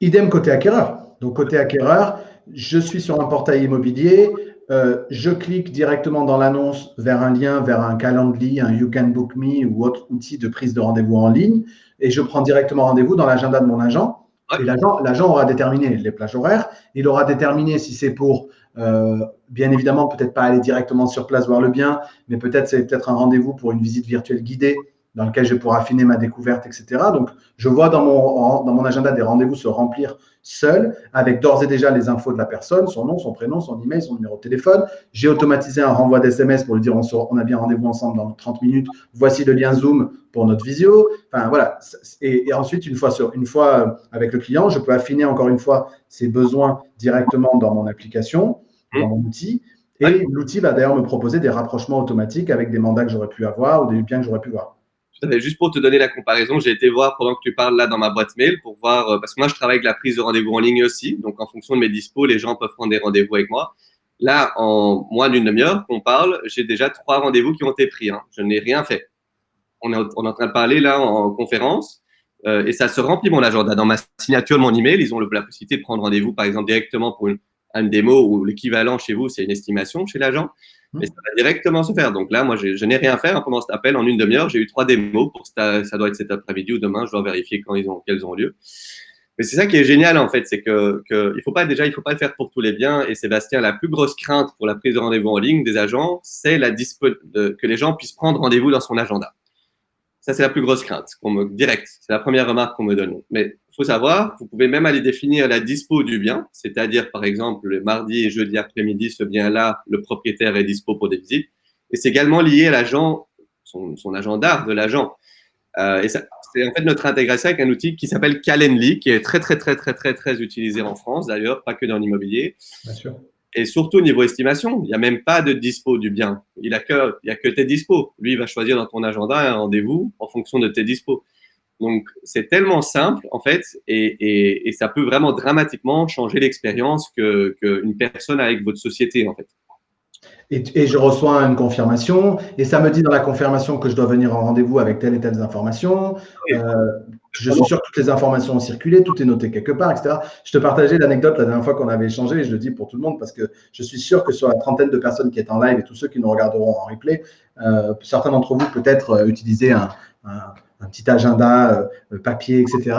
Idem côté acquéreur. Donc, côté acquéreur, je suis sur un portail immobilier, je clique directement dans l'annonce vers un lien, vers un Calendly, un You Can Book Me ou autre outil de prise de rendez-vous en ligne et je prends directement rendez-vous dans l'agenda de mon agent. Ouais. Et l'agent aura déterminé les plages horaires. Il aura déterminé si c'est pour, bien évidemment, peut-être pas aller directement sur place voir le bien, mais peut-être c'est peut-être un rendez-vous pour une visite virtuelle guidée dans lequel je pourrai affiner ma découverte, etc. Donc, je vois dans mon agenda des rendez-vous se remplir seul, avec d'ores et déjà les infos de la personne, son nom, son prénom, son email, son numéro de téléphone. J'ai automatisé un renvoi d'SMS pour lui dire on a bien rendez-vous ensemble dans 30 minutes. Voici le lien Zoom pour notre visio. Enfin, voilà. Et ensuite, une fois avec le client, je peux affiner encore une fois ses besoins directement dans mon application, dans mon outil. Et l'outil va d'ailleurs me proposer des rapprochements automatiques avec des mandats que j'aurais pu avoir ou des biens que j'aurais pu voir. Juste pour te donner la comparaison, j'ai été voir pendant que tu parles là dans ma boîte mail pour voir, parce que moi je travaille avec la prise de rendez-vous en ligne aussi, donc en fonction de mes dispos, les gens peuvent prendre des rendez-vous avec moi. Là, en moins d'une demi-heure qu'on parle, j'ai déjà 3 rendez-vous qui ont été pris. Hein. Je n'ai rien fait. On est en train de parler là en conférence. Et ça se remplit mon agenda. Dans ma signature de mon email, ils ont la possibilité de prendre rendez-vous, par exemple, directement pour une démo ou l'équivalent chez vous, c'est une estimation chez l'agent. Mais ça va directement se faire. Donc là, moi, je n'ai rien fait pendant cet appel. En une demi-heure, j'ai eu 3 démos. Ça doit être cet après-midi ou demain. Je dois vérifier qu'elles ont lieu. Mais c'est ça qui est génial, en fait. C'est il faut pas le faire pour tous les biens. Et Sébastien, la plus grosse crainte pour la prise de rendez-vous en ligne des agents, c'est que les gens puissent prendre rendez-vous dans son agenda. Ça, c'est la plus grosse crainte direct. C'est la première remarque qu'on me donne. Mais il faut savoir, vous pouvez même aller définir la dispo du bien, c'est-à-dire, par exemple, le mardi et jeudi après-midi, ce bien-là, le propriétaire est dispo pour des visites. Et c'est également lié à l'agent, son agenda de l'agent. Et ça, c'est en fait notre intégration avec un outil qui s'appelle Calendly, qui est très, très, très, très, très, très utilisé en France, d'ailleurs, pas que dans l'immobilier. Bien sûr. Et surtout au niveau estimation, il n'y a même pas de dispo du bien. Il n'y a que tes dispos. Lui, il va choisir dans ton agenda un rendez-vous en fonction de tes dispos. Donc, c'est tellement simple, en fait, et ça peut vraiment dramatiquement changer l'expérience qu'une personne a avec votre société, en fait. Et je reçois une confirmation, et ça me dit dans la confirmation que je dois venir en rendez-vous avec telle et telle information. Je suis sûr que toutes les informations ont circulé, tout est noté quelque part, etc. Je te partageais l'anecdote la dernière fois qu'on avait échangé, et je le dis pour tout le monde parce que je suis sûr que sur la trentaine de personnes qui est en live et tous ceux qui nous regarderont en replay, certains d'entre vous peut-être utiliser un petit agenda papier, etc.,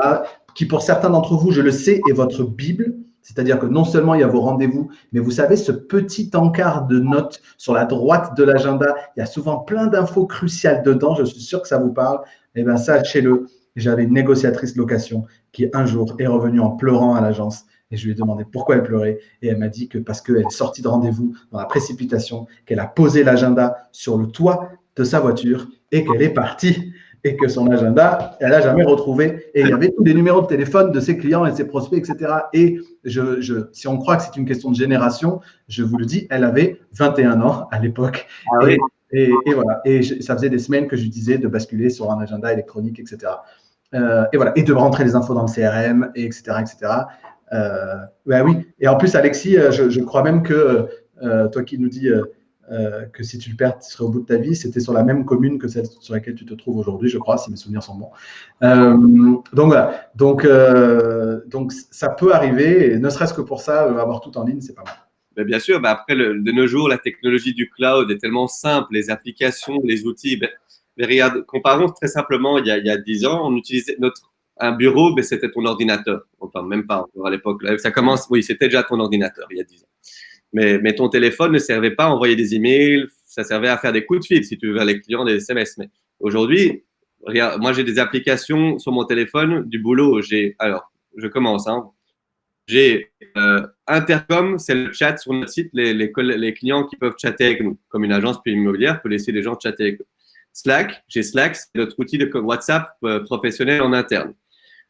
qui pour certains d'entre vous, je le sais, est votre Bible. C'est-à-dire que non seulement il y a vos rendez-vous, mais vous savez, ce petit encart de notes sur la droite de l'agenda, il y a souvent plein d'infos cruciales dedans. Je suis sûr que ça vous parle. Eh bien, sachez-le, j'avais une négociatrice location qui, un jour, est revenue en pleurant à l'agence. Et je lui ai demandé pourquoi elle pleurait. Et elle m'a dit que parce qu'elle est sortie de rendez-vous dans la précipitation, qu'elle a posé l'agenda sur le toit de sa voiture et qu'elle est partie. Et que son agenda, elle n'a jamais retrouvé. Et il y avait tous les numéros de téléphone de ses clients et ses prospects, etc. Et si on croit que c'est une question de génération, je vous le dis, elle avait 21 ans à l'époque. Ah oui. Et voilà. Et ça faisait des semaines que je lui disais de basculer sur un agenda électronique, etc. Et voilà. Et de rentrer les infos dans le CRM, et etc. etc. Ben oui. Et en plus, Alexis, je crois même que toi qui nous dis que si tu le perds, tu serais au bout de ta vie. C'était sur la même commune que celle sur laquelle tu te trouves aujourd'hui, je crois, si mes souvenirs sont bons. Donc voilà. Donc ça peut arriver, et ne serait-ce que pour ça, avoir tout en ligne, c'est pas mal. Mais bien sûr, après, de nos jours, la technologie du cloud est tellement simple, les applications, les outils. Mais regarde, comparons très simplement, il y a 10 ans, on utilisait un bureau, mais c'était ton ordinateur. Enfin, même pas à l'époque. Ça commence, oui, c'était déjà ton ordinateur il y a 10 ans. Mais ton téléphone ne servait pas à envoyer des emails, ça servait à faire des coups de fil si tu veux vers les clients, des SMS. Mais aujourd'hui, regarde, moi j'ai des applications sur mon téléphone du boulot. Alors, je commence. J'ai Intercom, c'est le chat sur notre site, les clients qui peuvent chatter avec nous, comme une agence immobilière peut laisser les gens chatter avec nous. Slack, j'ai Slack, c'est notre outil de WhatsApp professionnel en interne.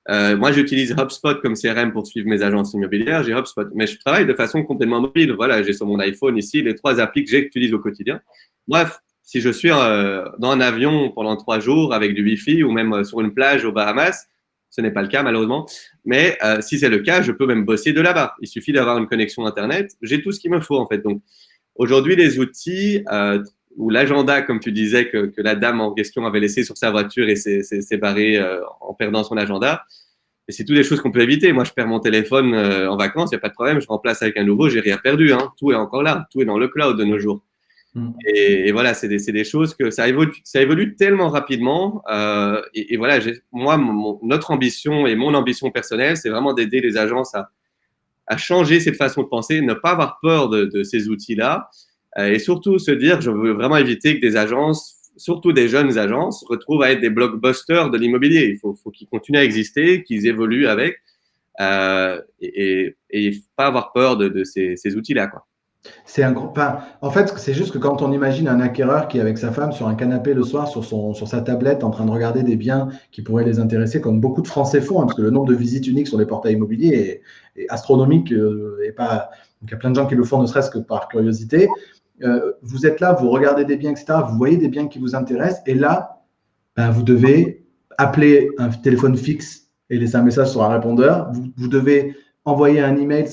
Moi, j'utilise HubSpot comme CRM pour suivre mes agences immobilières. J'ai HubSpot, mais je travaille de façon complètement mobile. Voilà, j'ai sur mon iPhone ici les 3 applis que j'utilise au quotidien. Bref, si je suis dans un avion pendant 3 jours avec du Wi-Fi ou même sur une plage aux Bahamas, ce n'est pas le cas malheureusement, mais si c'est le cas, je peux même bosser de là-bas. Il suffit d'avoir une connexion Internet. J'ai tout ce qu'il me faut en fait. Donc, aujourd'hui, les outils ou l'agenda, comme tu disais, que la dame en question avait laissé sur sa voiture et s'est barrée en perdant son agenda. Et c'est toutes des choses qu'on peut éviter. Moi, je perds mon téléphone en vacances, il n'y a pas de problème, je remplace avec un nouveau, j'ai rien perdu. Tout est encore là, tout est dans le cloud de nos jours. Et voilà, c'est des choses que ça évolue tellement rapidement. Et voilà, moi, notre ambition et mon ambition personnelle, c'est vraiment d'aider les agences à changer cette façon de penser, ne pas avoir peur de ces outils-là. Et surtout se dire, je veux vraiment éviter que des agences, surtout des jeunes agences, retrouvent à être des blockbusters de l'immobilier. Il faut qu'ils continuent à exister, qu'ils évoluent avec, et pas avoir peur de ces outils-là, quoi. En fait, c'est juste que quand on imagine un acquéreur qui est avec sa femme sur un canapé le soir, sur sa tablette, en train de regarder des biens qui pourraient les intéresser, comme beaucoup de Français font, parce que le nombre de visites uniques sur les portails immobiliers est astronomique, donc il y a plein de gens qui le font, ne serait-ce que par curiosité. Vous êtes là, vous regardez des biens, etc. Vous voyez des biens qui vous intéressent, et là, vous devez appeler un téléphone fixe et laisser un message sur un répondeur. Vous devez envoyer un email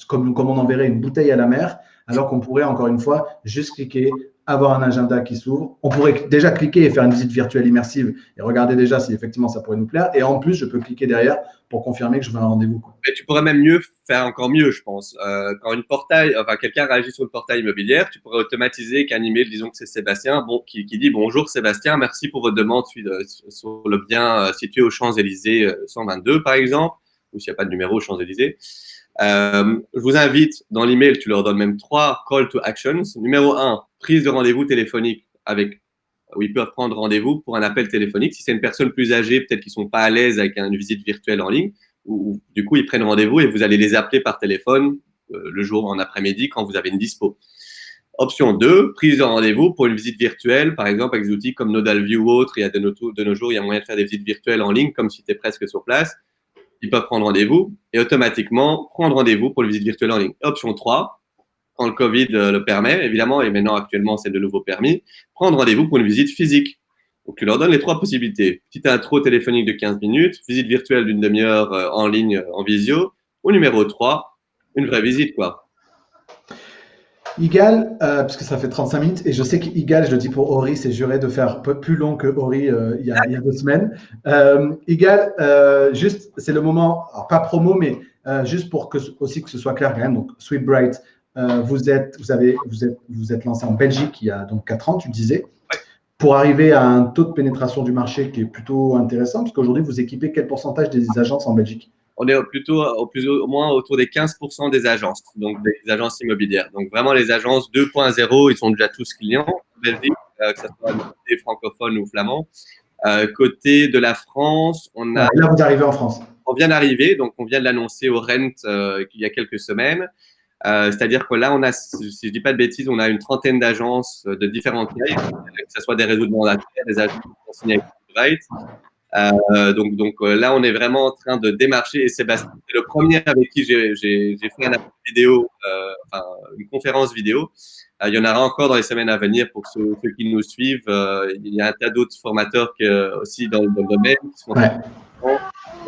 comme on enverrait une bouteille à la mer, alors qu'on pourrait, encore une fois, juste cliquer, avoir un agenda qui s'ouvre. On pourrait déjà cliquer et faire une visite virtuelle immersive et regarder déjà si effectivement ça pourrait nous plaire. Et en plus, je peux cliquer derrière pour confirmer que je veux un rendez-vous, quoi. Mais tu pourrais même mieux faire encore mieux, je pense. Quand quelqu'un réagit sur le portail immobilier, tu pourrais automatiser qu'un email, disons que c'est Sébastien, qui dit bonjour Sébastien, merci pour votre demande sur le bien situé aux Champs-Élysées 122 par exemple, ou s'il n'y a pas de numéro aux Champs-Élysées. Je vous invite dans l'email, tu leur donnes même 3 call to actions. Numéro 1, prise de rendez-vous téléphonique où ils peuvent prendre rendez-vous pour un appel téléphonique. Si c'est une personne plus âgée, peut-être qu'ils sont pas à l'aise avec une visite virtuelle en ligne, ou du coup ils prennent rendez-vous et vous allez les appeler par téléphone le jour en après-midi quand vous avez une dispo. Option 2, prise de rendez-vous pour une visite virtuelle, par exemple avec des outils comme NodalView ou autres. Il y a de nos jours, il y a moyen de faire des visites virtuelles en ligne comme si tu es presque sur place. Ils peuvent prendre rendez-vous et automatiquement prendre rendez-vous pour une visite virtuelle en ligne. Option 3, quand le Covid le permet, évidemment, et maintenant actuellement c'est de nouveau permis, prendre rendez-vous pour une visite physique. Donc tu leur donnes les 3 possibilités. Petite intro téléphonique de 15 minutes, visite virtuelle d'une demi-heure en ligne, en visio, ou numéro 3, une vraie visite, quoi. Igal, puisque ça fait 35 minutes, et je sais qu'Igal, je le dis pour Ori, c'est juré de faire un peu plus long que Ori il y a 2 semaines. Igal, juste, c'est le moment, alors pas promo, mais juste pour aussi que ce soit clair quand même. Donc, Sweetbright, vous êtes lancé en Belgique il y a donc 4 ans, tu le disais, pour arriver à un taux de pénétration du marché qui est plutôt intéressant, parce qu'aujourd'hui, vous équipez quel pourcentage des agences en Belgique? On est plutôt au moins autour des 15% des agences, donc des agences immobilières. Donc vraiment les agences 2.0, ils sont déjà tous clients en Belgique, que ce soit côté francophone ou flamand. Côté de la France, Là, vous arrivez en France. On vient d'arriver, donc on vient de l'annoncer au Rent il y a quelques semaines. C'est-à-dire que là, si je dis pas de bêtises, on a une trentaine d'agences de différentes tailles, que ce soit des réseaux de mandataires, des agences qui sont signées avec Bright. Là, on est vraiment en train de démarcher et Sébastien, c'est le premier avec qui j'ai fait un appel vidéo, une conférence vidéo. Il y en aura encore dans les semaines à venir pour ceux qui nous suivent. Il y a un tas d'autres formateurs aussi dans le domaine qui sont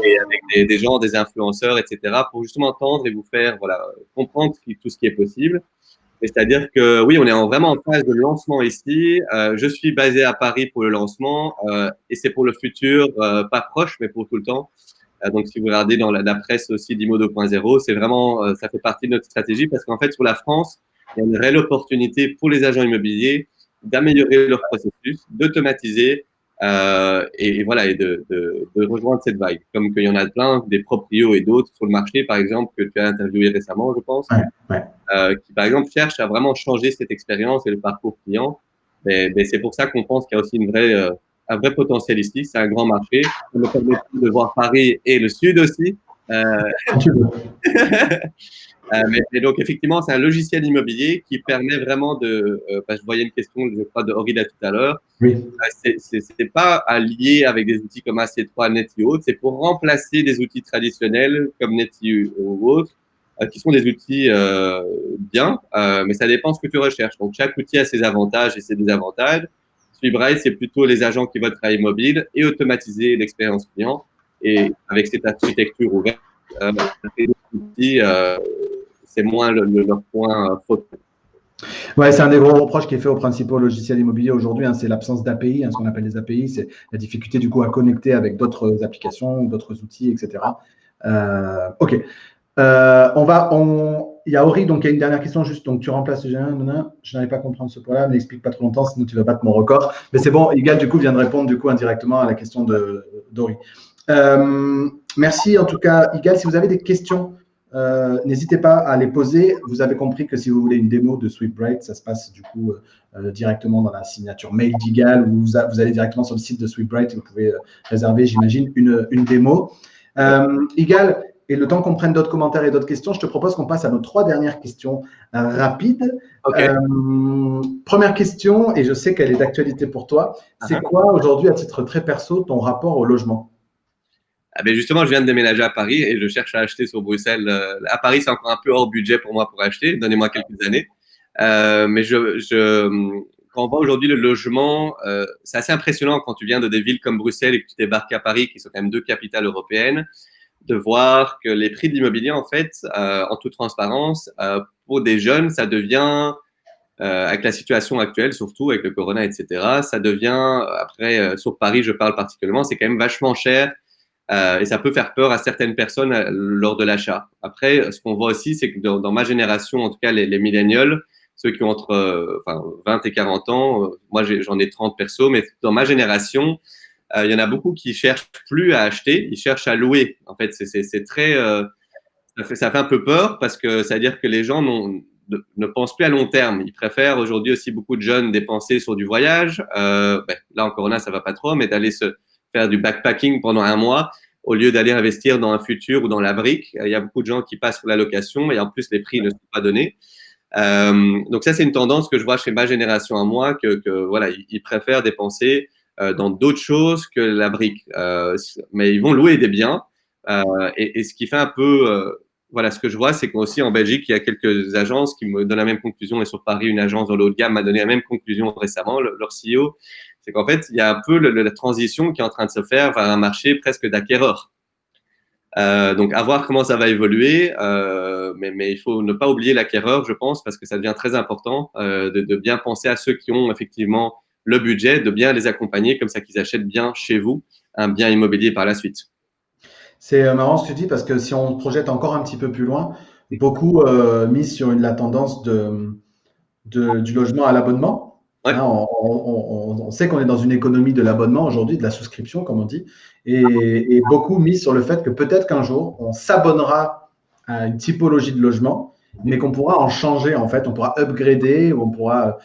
et avec des gens, des influenceurs, etc., pour justement entendre et vous faire comprendre tout ce qui est possible. C'est-à-dire que oui, on est vraiment en phase de lancement ici. Je suis basé à Paris pour le lancement et c'est pour le futur, pas proche, mais pour tout le temps. Donc, si vous regardez dans la presse aussi d'IMO 2.0, c'est vraiment, ça fait partie de notre stratégie parce qu'en fait, sur la France, il y a une réelle opportunité pour les agents immobiliers d'améliorer leur processus, d'automatiser et de rejoindre cette vague. Comme qu'il y en a plein, des proprios et d'autres sur le marché, par exemple, que tu as interviewé récemment, je pense. Qui, par exemple, cherchent à vraiment changer cette expérience et le parcours client. Mais c'est pour ça qu'on pense qu'il y a aussi un vrai potentiel ici. C'est un grand marché. Ça me permet de voir Paris et le Sud aussi. Mais donc, effectivement, c'est un logiciel immobilier qui permet vraiment je voyais une question, je crois, de Horida tout à l'heure. Oui. C'est pas à lier avec des outils comme AC3, Neti ou autres. C'est pour remplacer des outils traditionnels comme Neti ou autres, qui sont des outils bien, mais ça dépend ce que tu recherches. Donc, chaque outil a ses avantages et ses désavantages. Sweetbright, c'est plutôt les agents qui veulent travailler mobile et automatiser l'expérience client. Et avec cette architecture ouverte, les outils, c'est moins leur point faute. Ouais, c'est un des gros reproches qui est fait aux principaux logiciels immobiliers aujourd'hui, c'est l'absence d'API, ce qu'on appelle les API, c'est la difficulté du coup à connecter avec d'autres applications, d'autres outils, etc. Ok. Il y a Ori, donc il y a une dernière question, juste, donc tu remplaces le G1, je n'arrive pas à comprendre ce point-là, mais n'explique pas trop longtemps, sinon tu vas battre mon record. Mais c'est bon, Igal, du coup, vient de répondre du coup indirectement à la question d'Ori. Merci en tout cas, Igal, si vous avez des questions, n'hésitez pas à les poser. Vous avez compris que si vous voulez une démo de Sweetbright, ça se passe du coup directement dans la signature mail d'Igal, ou vous allez directement sur le site de Sweetbright et vous pouvez réserver, j'imagine, une démo. Igal, et le temps qu'on prenne d'autres commentaires et d'autres questions, je te propose qu'on passe à nos 3 dernières questions rapides. Okay. Première question, et je sais qu'elle est d'actualité pour toi. C'est quoi aujourd'hui, à titre très perso, ton rapport au logement? Justement, je viens de déménager à Paris et je cherche à acheter sur Bruxelles. À Paris, c'est encore un peu hors budget pour moi pour acheter. Donnez-moi quelques années. Mais quand on voit aujourd'hui le logement, c'est assez impressionnant quand tu viens de des villes comme Bruxelles et que tu débarques à Paris, qui sont quand même 2 capitales européennes, de voir que les prix de l'immobilier, en fait, en toute transparence, pour des jeunes, ça devient avec la situation actuelle, surtout avec le corona, etc., ça devient, après, sur Paris, je parle particulièrement, c'est quand même vachement cher et ça peut faire peur à certaines personnes lors de l'achat. Après, ce qu'on voit aussi, c'est que dans ma génération, en tout cas les millennials, ceux qui ont entre 20 et 40 ans, moi j'en ai 30 perso, mais dans ma génération, il y en a beaucoup qui cherchent plus à acheter, ils cherchent à louer. En fait, c'est très, ça fait un peu peur parce que ça veut dire que les gens ne pensent plus à long terme. Ils préfèrent aujourd'hui aussi beaucoup de jeunes dépenser sur du voyage. Là, en corona, ça va pas trop, mais d'aller se faire du backpacking pendant un mois au lieu d'aller investir dans un futur ou dans la brique. Il y a beaucoup de gens qui passent sur la location et en plus, les prix ne sont pas donnés. Donc ça, c'est une tendance que je vois chez ma génération à moi, que voilà, ils préfèrent dépenser dans d'autres choses que la brique. Mais ils vont louer des biens. Et ce qui fait un peu, voilà, ce que je vois, c'est qu'aussi en Belgique, il y a quelques agences qui me donnent la même conclusion. Et sur Paris, une agence dans le haut de gamme m'a donné la même conclusion récemment, leur CEO. C'est qu'en fait, il y a un peu la transition qui est en train de se faire vers un marché presque d'acquéreurs. Donc, à voir comment ça va évoluer, mais il faut ne pas oublier l'acquéreur, je pense, parce que ça devient très important de bien penser à ceux qui ont effectivement le budget, de bien les accompagner comme ça qu'ils achètent bien chez vous un bien immobilier par la suite. C'est marrant ce que tu dis parce que si on projette encore un petit peu plus loin, beaucoup misent sur la tendance du logement à l'abonnement. Ouais. Hein, on sait qu'on est dans une économie de l'abonnement aujourd'hui, de la souscription, comme on dit, et beaucoup misent sur le fait que peut-être qu'un jour, on s'abonnera à une typologie de logement, mais qu'on pourra en changer, en fait. On pourra upgrader, ou on pourra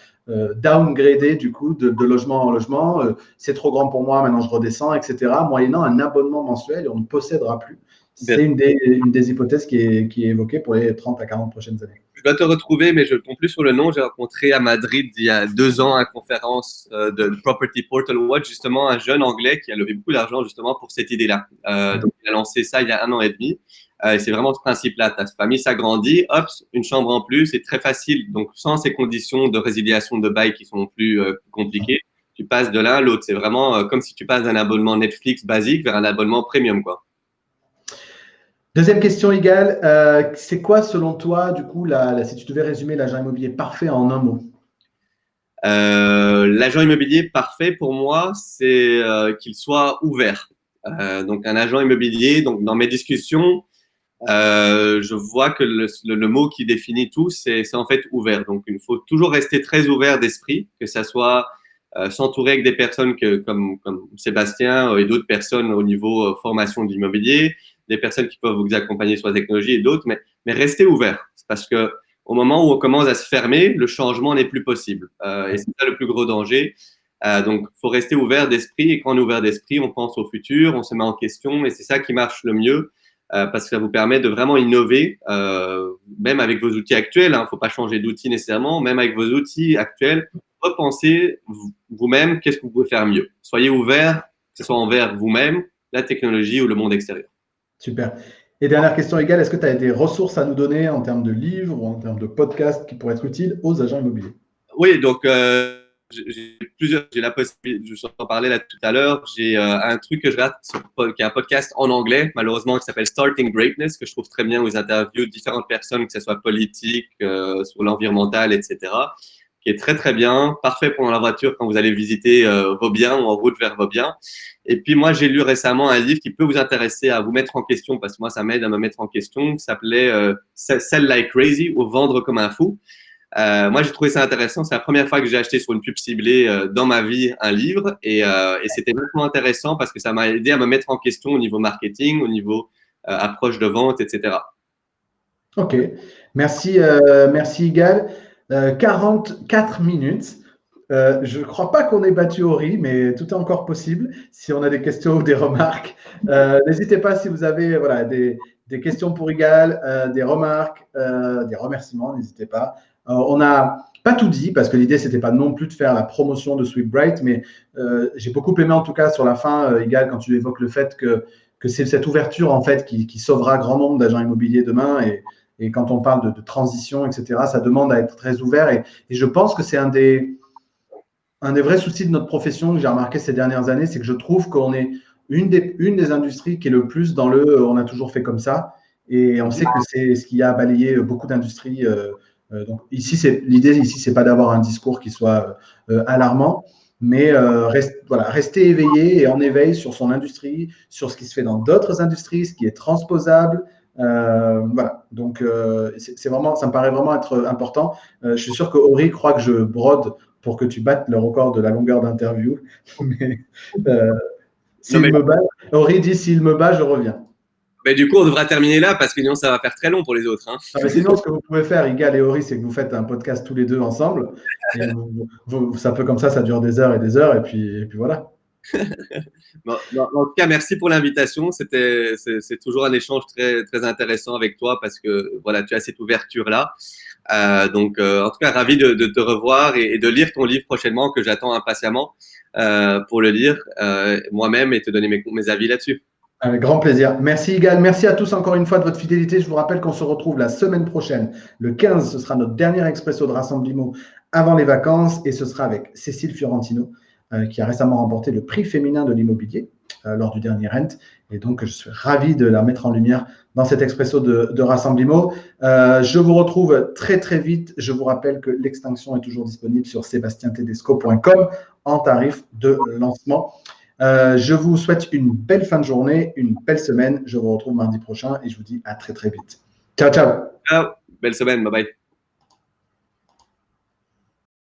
downgrader, du coup, de logement en logement. C'est trop grand pour moi, maintenant je redescends, etc., moyennant un abonnement mensuel et on ne possédera plus. C'est une des hypothèses qui est évoquée pour les 30 à 40 prochaines années. Je dois te retrouver, mais je ne tombe plus sur le nom. J'ai rencontré à Madrid il y a 2 ans à une conférence de Property Portal Watch, justement, un jeune Anglais qui a levé beaucoup d'argent justement pour cette idée-là. Donc, il a lancé ça il y a 1 an et demi. Et c'est vraiment ce principe-là. Ta famille s'agrandit, hop, une chambre en plus, c'est très facile. Donc, sans ces conditions de résiliation de bail qui sont plus compliquées, tu passes de l'un à l'autre. C'est vraiment comme si tu passes d'un abonnement Netflix basique vers un abonnement premium, quoi. Deuxième question, Igal. C'est quoi, selon toi, du coup, si tu devais résumer l'agent immobilier parfait en un mot? L'agent immobilier parfait pour moi, c'est qu'il soit ouvert. Donc, un agent immobilier, donc dans mes discussions, je vois que le mot qui définit tout, c'est en fait ouvert. Donc, il faut toujours rester très ouvert d'esprit, que ça soit s'entourer avec des personnes comme Sébastien et d'autres personnes au niveau formation de l'immobilier, des personnes qui peuvent vous accompagner sur la technologie et d'autres, mais restez ouvert. Parce que au moment où on commence à se fermer, le changement n'est plus possible. Et c'est ça le plus gros danger. Donc, il faut rester ouvert d'esprit. Et quand on est ouvert d'esprit, on pense au futur, on se met en question. Et c'est ça qui marche le mieux parce que ça vous permet de vraiment innover, même avec vos outils actuels. Il ne faut pas changer d'outils nécessairement. Même avec vos outils actuels, repensez vous-même qu'est-ce que vous pouvez faire mieux. Soyez ouvert, que ce soit envers vous-même, la technologie ou le monde extérieur. Super. Et dernière question égale, est-ce que tu as des ressources à nous donner en termes de livres ou en termes de podcasts qui pourraient être utiles aux agents immobiliers? Oui, donc j'ai la possibilité, je vous en parlais là tout à l'heure, j'ai un truc que je regarde qui est un podcast en anglais, malheureusement, qui s'appelle Starting Greatness, que je trouve très bien, où ils interviewent différentes personnes, que ce soit politique, sur l'environnemental, etc., qui est très très bien, parfait pour la voiture quand vous allez visiter vos biens ou en route vers vos biens. Et puis moi, j'ai lu récemment un livre qui peut vous intéresser à vous mettre en question, parce que moi, ça m'aide à me mettre en question, qui s'appelait Sell Like Crazy ou Vendre comme un fou. Moi, j'ai trouvé ça intéressant. C'est la première fois que j'ai acheté sur une pub ciblée dans ma vie un livre et c'était vraiment intéressant parce que ça m'a aidé à me mettre en question au niveau marketing, au niveau approche de vente, etc. Ok, merci, merci Igal. 44 minutes. Je ne crois pas qu'on ait battu Ori, mais tout est encore possible. Si on a des questions ou des remarques, n'hésitez pas si vous avez voilà, des questions pour Igal, des remarques, des remerciements, n'hésitez pas. On n'a pas tout dit parce que l'idée, ce n'était pas non plus de faire la promotion de Sweetbright, mais j'ai beaucoup aimé en tout cas sur la fin, Igal, quand tu évoques le fait que c'est cette ouverture en fait qui sauvera grand nombre d'agents immobiliers demain et quand on parle de transition, etc., ça demande à être très ouvert et je pense que c'est un des vrais soucis de notre profession que j'ai remarqué ces dernières années, c'est que je trouve qu'on est une des industries qui est le plus on a toujours fait comme ça. Et on sait que c'est ce qui a balayé beaucoup d'industries Donc l'idée ici, c'est pas d'avoir un discours qui soit alarmant, mais rester éveillé et en éveil sur son industrie, sur ce qui se fait dans d'autres industries, ce qui est transposable. Voilà, donc c'est vraiment, ça me paraît vraiment être important. Je suis sûr que Ori croit que je brode pour que tu battes le record de la longueur d'interview. Mais s'il me bat, Ori dit s'il me bat, je reviens. Mais du coup, on devra terminer là parce que sinon, ça va faire très long pour les autres. Hein. Ah, mais sinon, ce que vous pouvez faire, Igal et Ori, c'est que vous faites un podcast tous les deux ensemble. Et ça peut comme ça dure des heures et des heures. Et puis voilà. Bon, en tout cas, merci pour l'invitation. C'est toujours un échange très, très intéressant avec toi parce que voilà, tu as cette ouverture-là. Donc, en tout cas, ravi de te revoir et de lire ton livre prochainement que j'attends impatiemment pour le lire moi-même et te donner mes avis là-dessus. Avec grand plaisir. Merci Igal. Merci à tous encore une fois de votre fidélité. Je vous rappelle qu'on se retrouve la semaine prochaine. Le 15, ce sera notre dernier expresso de Rassemblimo avant les vacances et ce sera avec Cécile Fiorentino qui a récemment remporté le prix féminin de l'immobilier lors du dernier Rent. Et donc, je suis ravi de la mettre en lumière dans cet expresso de Rassemblimo. Je vous retrouve très, très vite. Je vous rappelle que l'extinction est toujours disponible sur sebastientedesco.com en tarif de lancement. Je vous souhaite une belle fin de journée, une belle semaine. Je vous retrouve mardi prochain et je vous dis à très, très vite. Ciao, ciao. Ciao. Belle semaine. Bye bye.